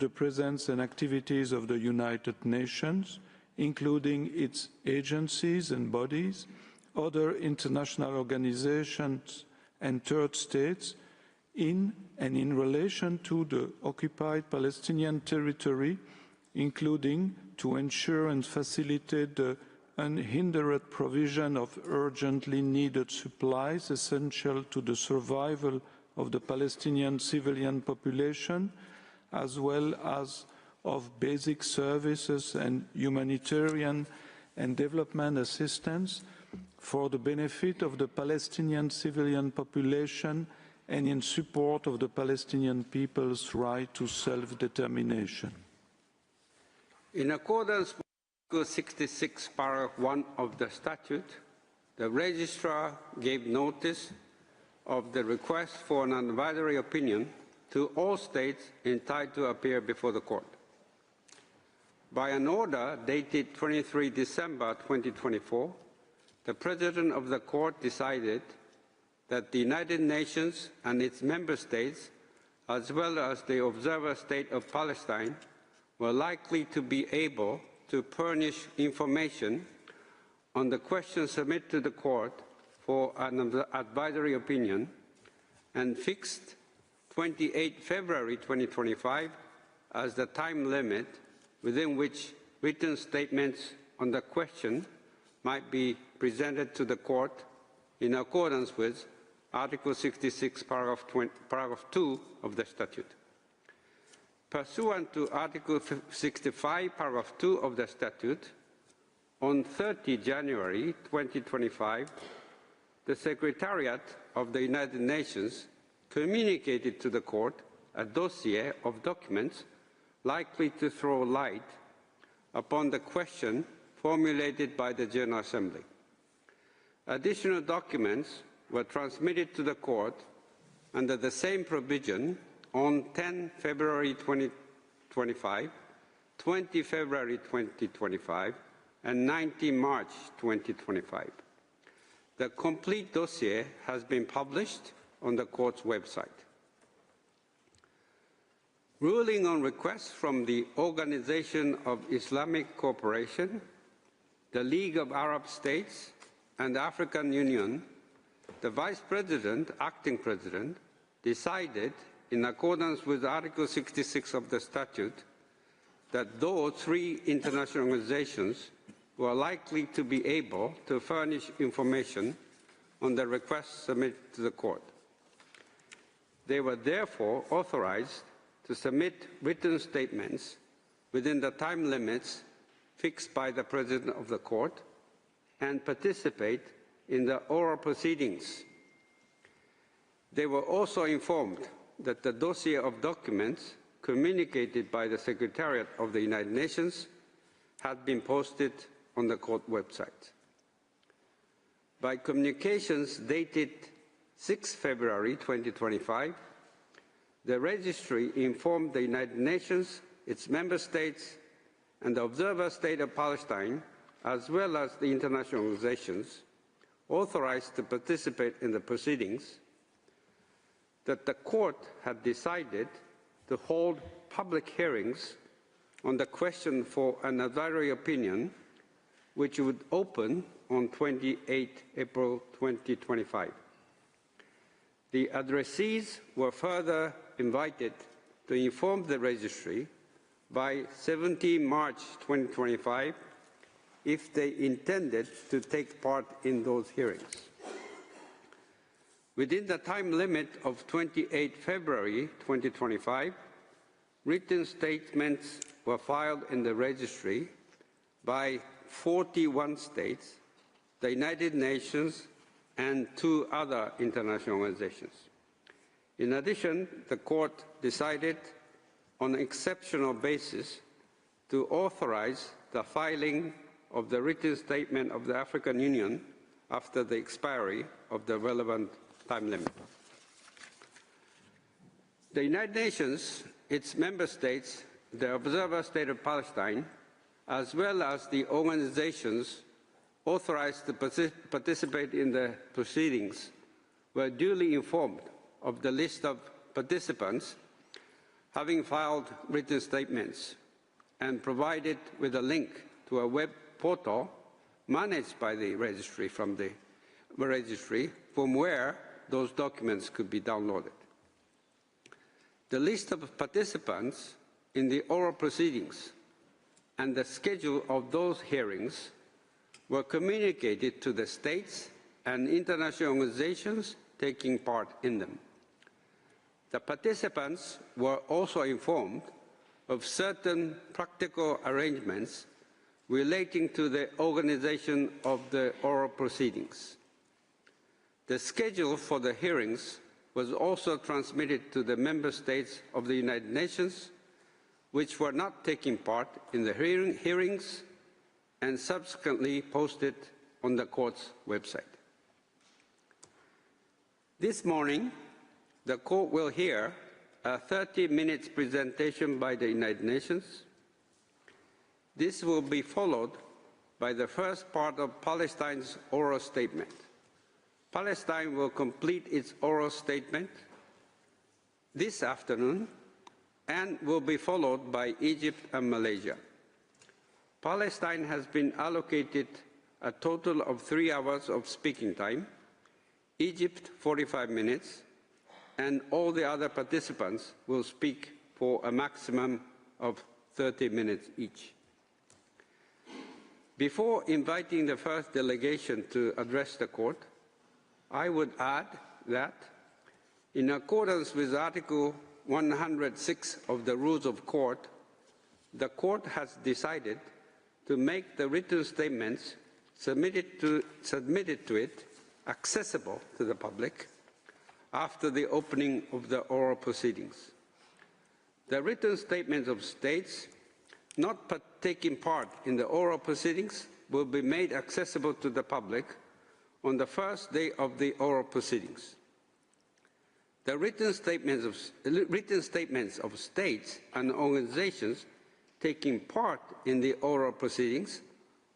the presence and activities of the United Nations, including its agencies and bodies, other international organizations and third states, in and in relation to the occupied Palestinian territory, including to ensure and facilitate the unhindered provision of urgently needed supplies essential to the survival of the Palestinian civilian population, as well as of basic services and humanitarian and development assistance for the benefit of the Palestinian civilian population and in support of the Palestinian people's right to self-determination. In accordance with Article 66, paragraph 1 of the statute, the Registrar gave notice of the request for an advisory opinion to all states entitled to appear before the court. By an order dated 23 December 2024, the President of the Court decided that the United Nations and its member states, as well as the observer state of Palestine, were likely to be able to furnish information on the questions submitted to the Court for an advisory opinion, and fixed 28 February 2025 as the time limit within which written statements on the question might be presented to the Court in accordance with Article 66, paragraph 2 of the statute. Pursuant to Article 65, paragraph 2 of the statute, on 30 January 2025, the Secretariat of the United Nations communicated to the Court a dossier of documents likely to throw light upon the question formulated by the General Assembly. Additional documents were transmitted to the Court under the same provision on 10 February 2025, 20 February 2025, and 19 March 2025. The complete dossier has been published on the Court's website. Ruling on requests from the Organization of Islamic Cooperation, the League of Arab States, and the African Union, the Vice President, Acting President, decided, in accordance with Article 66 of the statute, that those three international organizations were likely to be able to furnish information on the requests submitted to the Court. They were therefore authorized to submit written statements within the time limits fixed by the President of the Court and participate in the oral proceedings. They were also informed that the dossier of documents communicated by the Secretariat of the United Nations had been posted on the Court website. By communications dated 6 February 2025, the Registry informed the United Nations, its member states, and the observer state of Palestine, as well as the international organizations authorized to participate in the proceedings, that the Court had decided to hold public hearings on the question for an advisory opinion, which would open on 28 April 2025. The addressees were further invited to inform the Registry by 17 March 2025 if they intended to take part in those hearings. Within the time limit of 28 February 2025, written statements were filed in the Registry by 41 states, the United Nations, and 2 other international organizations. In addition, the Court decided on an exceptional basis to authorize the filing of the written statement of the African Union after the expiry of the relevant time limit. The United Nations, its member states, the observer state of Palestine, as well as the organizations authorized to participate in the proceedings, were duly informed of the list of participants having filed written statements and provided with a link to a web portal managed by the registry from where those documents could be downloaded. The list of participants in the oral proceedings and the schedule of those hearings were communicated to the states and international organizations taking part in them. The participants were also informed of certain practical arrangements relating to the organization of the oral proceedings. The schedule for the hearings was also transmitted to the member states of the United Nations, which were not taking part in the hearings, and subsequently posted on the court's website. This morning, the court will hear a 30-minute presentation by the United Nations. This will be followed by the first part of Palestine's oral statement. Palestine will complete its oral statement this afternoon and will be followed by Egypt and Malaysia. Palestine has been allocated a total of 3 hours of speaking time, Egypt 45 minutes, and all the other participants will speak for a maximum of 30 minutes each. Before inviting the first delegation to address the court, I would add that, in accordance with Article 106 of the Rules of Court, the court has decided to make the written statements submitted to it accessible to the public after the opening of the oral proceedings. The written statements of states not taking part in the oral proceedings will be made accessible to the public on the first day of the oral proceedings. The written statements of states and organizations taking part in the oral proceedings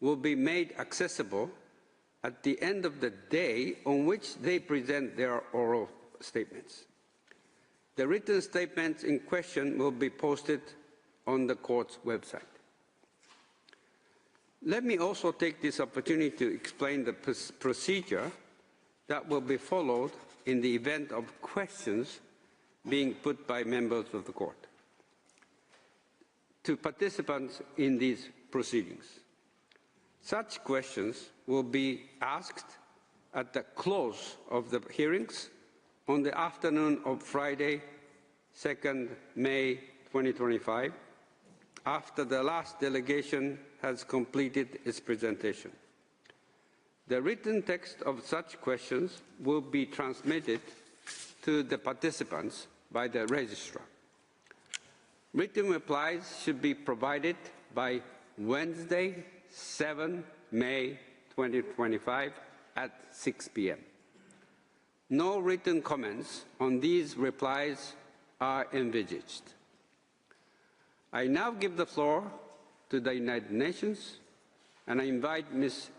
will be made accessible at the end of the day on which they present their oral statements. The written statements in question will be posted on the court's website. Let me also take this opportunity to explain the procedure that will be followed in the event of questions being put by members of the court to participants in these proceedings. Such questions will be asked at the close of the hearings on the afternoon of Friday, 2nd May 2025, after the last delegation has completed its presentation. The written text of such questions will be transmitted to the participants by the registrar. Written replies should be provided by Wednesday, 7 May 2025 at 6 p.m. No written comments on these replies are envisaged. I now give the floor to the United Nations, and I invite Ms.